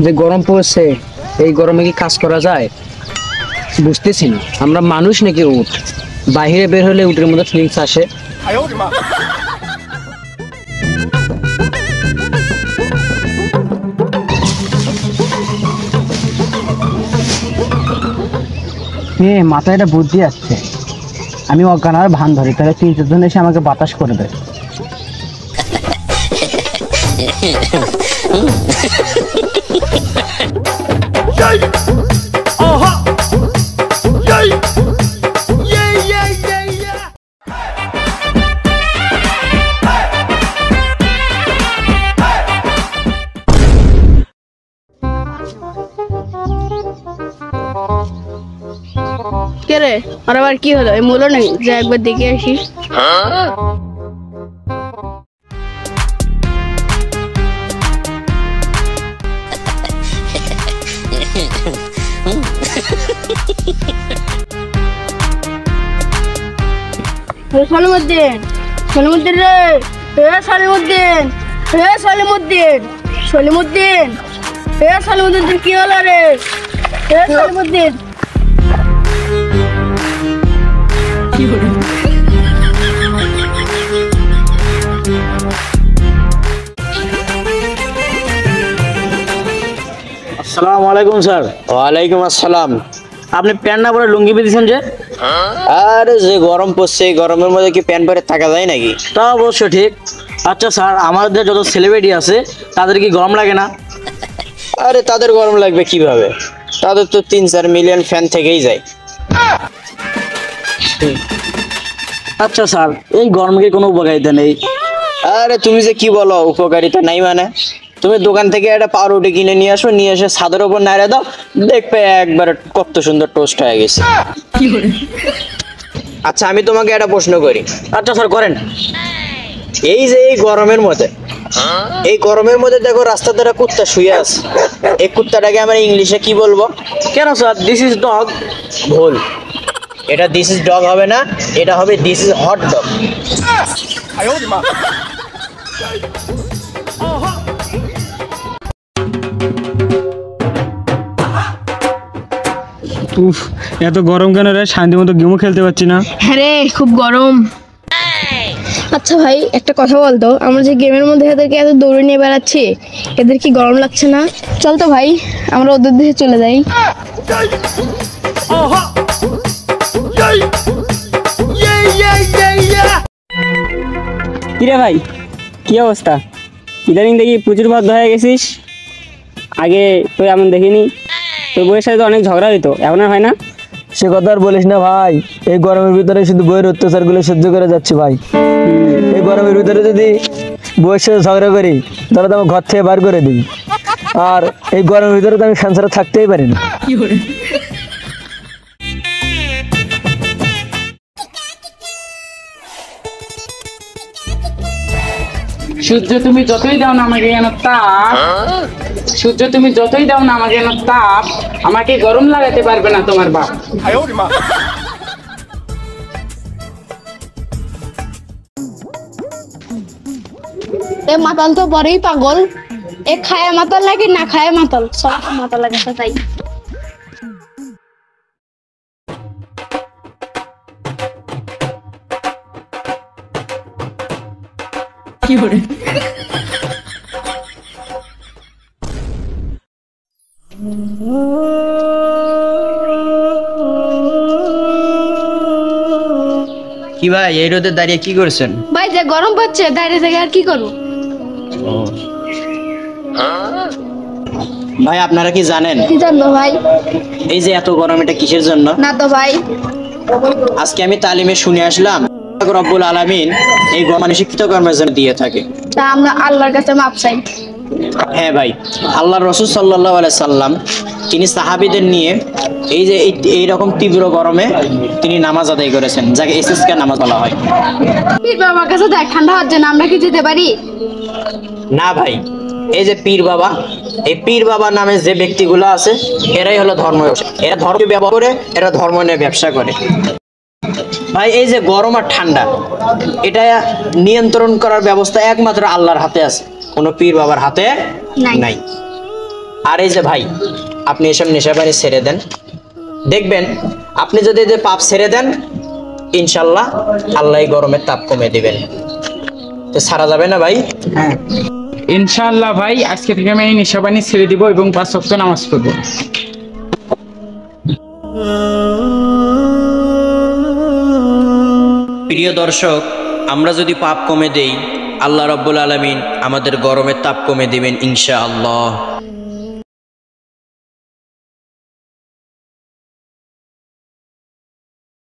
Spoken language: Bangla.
যে গরম পড়ছে, এই গরমে কি কাজ করা যায় বুঝতেছি না। আমরা মানুষ নাকি উঠ? বাইরে বের হলে উটের মধ্যে ফিলিংস আসে। মাথায় একটা বুদ্ধি আসছে, আমি অজ্ঞান আর ভান ধরি, তাহলে 3-4 জন এসে আমাকে বাতাস করে দেয়। কে রে, আর আবার কি হলো? এই মূল্য নেই যে একবার দেখে আসি। সলিমুদ্দিন, সলিমুদ্দিন রে, সলিমুদ্দিন, সলিমুদ্দিন, সলিমুদ্দিন, সলিমুদ্দিন, কি হলো রে? সলিমুদ্দিন, আসসালামু আলাইকুম স্যার। ওয়ালাইকুম আসসালাম। আপনি প্যান্ট না পরে লুঙ্গি বেঁধেছেন যে? আরে যে গরম পড়ছে, এই গরমের মধ্যে কি প্যান্ট পরে থাকা যায় নাকি? তা অবশ্য ঠিক। আচ্ছা স্যার, আমাদের যত সেলিব্রিটি আছে তাদের কি গরম লাগে না? আরে তাদের গরম লাগবে কিভাবে? তাদের তো 3-4 মিলিয়ন ফ্যান থেকেই যায়। আচ্ছা স্যার, এই গরমে কি কোনো উপকারিতা নেই? আরে তুমি যে কি বলো, উপকারিতা নাই মানে? তুমি দোকান থেকে একটা পাউরুটি কিনে নিয়ে আসো, নিয়ে এসে ছাদের উপর নাড়ে দাও, দেখবে একবার কত সুন্দর টোস্ট হয়ে গেছে। আচ্ছা আমি তোমাকে একটা প্রশ্ন করি। আচ্ছা স্যার, করেন। এই যে এই গরমের মধ্যে, এই গরমের মধ্যে দেখো রাস্তার ধারে কুত্তা শুয়ে আছে, এই কুত্তাটাকে আমরা ইংলিশে কি বলবো? কেন স্যার? This is dog. ভুল, এটা দিস ইজ ডগ হবে না, এটা হবে দিস ইজ হট ডগ। উফ, এত গরম কেন রে? শান্তি মতো গেমও খেলতে পারছি না। হ্যাঁ রে, খুব গরম। আচ্ছা ভাই, একটা কথা বলতো, আমরা যে গেমের মধ্যে এদেরকে এত দৌড়ে নিয়ে বেড়াচ্ছি, এদের কি গরম লাগছে না? চল তো ভাই, আমরা ওদের দেশে চলে যাই। কিরে ভাই, কি অবস্থা? ইদানিং দেখি প্রচুর বাধ্য হয়ে গেছিস। আগে তো এমন দেখিনি। তোর বউয়ের সাথে তো অনেক ঝগড়া হইতো, এখন আর হয় না? সে কথা আর বলিস না ভাই, এই গরমের ভিতরে শুধু বইয়ের অত্যাচারগুলো সহ্য করে যাচ্ছে ভাই। এই গরমের ভিতরে যদি বইয়ের সাথে ঝগড়া করি তাহলে তো আমার ঘর থেকে বার করে দিবি, আর এই গরমের ভিতরে তো আমি ফ্যান ছাড়া থাকতেই পারি না। সূর্য তুমি যতই দাও না আমাকে যেন তাপ, সূর্য তুমি যতই দাও না আমাকে যেন তাপ, আমাকে গরম লাগাতে পারবে না তোমার বাপ। এ মাতাল তো বড়ই পাগল। এ খায় মাতাল লাগে না খায় মাতাল, সব মাতাল লাগে তাই। কি করে? কি ভাই, এই রোদে দাঁড়িয়ে কি করছেন? ভাই যে গরম পড়ছে, দাঁড়িয়ে থেকে আর কি করবো? ভাই আপনারা কি জানেন কি জানবো ভাই? এই যে এত গরম এটা কিসের জন্য? না তো ভাই। আজকে আমি তালিমে শুনে আসলাম রব্বুল আলামিন এই মানুষের কৃতকর্মের জন্য দিয়ে থাকে। তা আমরা আল্লাহর কাছে মাপ চাই। হ্যাঁ ভাই, আল্লাহ রসুল সাল্লাল্লাহু আলাইহি সাল্লাম তিনি সাহাবীদের নিয়ে এই যে এইরকম তীব্র গরমে তিনি নামাজ আদায় করেছেন, যাকে ইসতিসকা নামাজ বলা হয়। পীর বাবার কাছে যাই, ঠান্ডা হওয়ার জন্য আমরা কি যেতে পারি? না ভাই, এই যে পীর বাবা, এই পীর বাবা নামে যে ব্যক্তিগুলো আছে এরাই হলো ধর্ম, এরা ধর্ম ব্যবহার করে, এরা ধর্ম নিয়ে ব্যবসা করে। ভাই এই যে গরম আর ঠান্ডা, এটা নিয়ন্ত্রণ করার ব্যবস্থা একমাত্র আল্লাহর হাতে আছে, কোনো পীর বাবার হাতে নাই। আর এই যে ভাই, আপনি এসব নেশাপানি ছেড়ে দেন, দেখবেন আপনি যদি এই যে পাপ ছেড়ে দেন, ইনশাল্লাহ আল্লাহ এই গরমের তাপ কমে দিবেন। তো ছাড়া যাবে না ভাই? হ্যাঁ ইনশাআল্লাহ ভাই, আজকে থেকে আমি এই নেশাপানি ছেড়ে দিব এবং 5 ওয়াক্ত নামাজ পড়বো। প্রিয় দর্শক, আমরা যদি পাপ কমে দেই, আল্লাহ রাব্বুল আলামিন আমাদের গরমের তাপ কমে দিবেন ইনশাআল্লাহ।